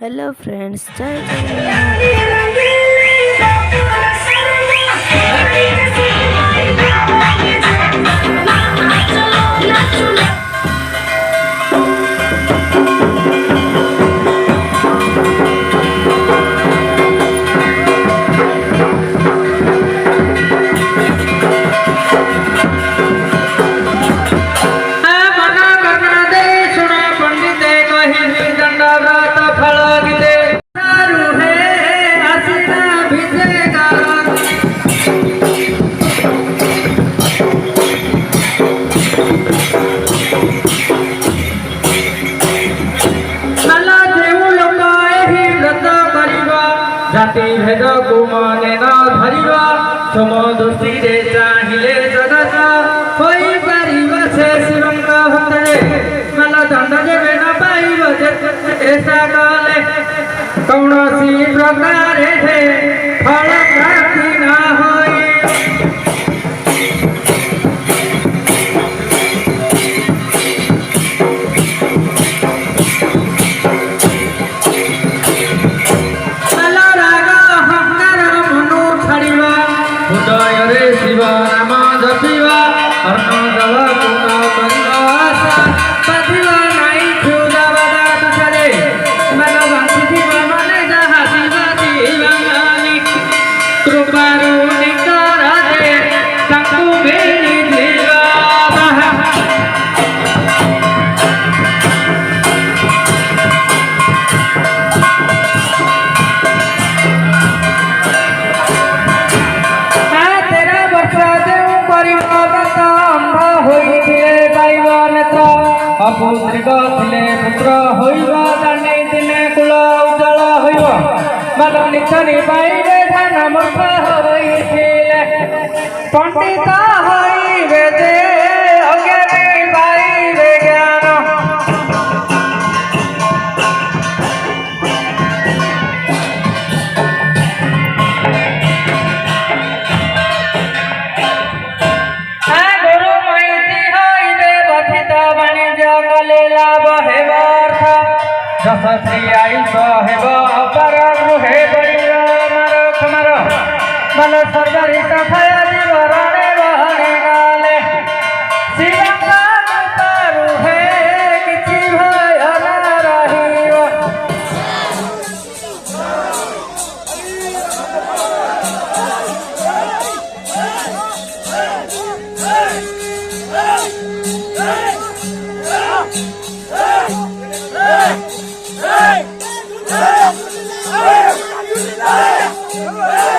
Hello friends, जय जगन्नाथ। जाति भेद को मने न धरिबा सम दृष्टि चाहिले जगत होई परिबा से शिवंग भक्तरे मल दंड जेबे न पाइब ऐसा काले कौनसी प्रकार है फल प्राप्ति न होई। शिव नाम जपिवा अर्ण जव कुना करिवा आशा पथिवा नाई छुदावदा तुझरे मन बंसी जीव मने जहा शिव जीवनानी कृपारु निकर दे संकु बेनी जीवा अपुत्रिक थिले पुत्र होइबा जाने दिने कुल उज्जवल होइबा मन निछनी पाइबे धन मूर्ख होइथिले पंडित होइबे जे अज्ञानी पाइबे ज्ञान। लाभ हेबार्थ दशश्री आयुष हेब अपर गृहे बलिया मर खमर मन सर्वरित भय जीवरणे बहने गाले शिवंगा पारु हे किछि भय न रहियो। Hey!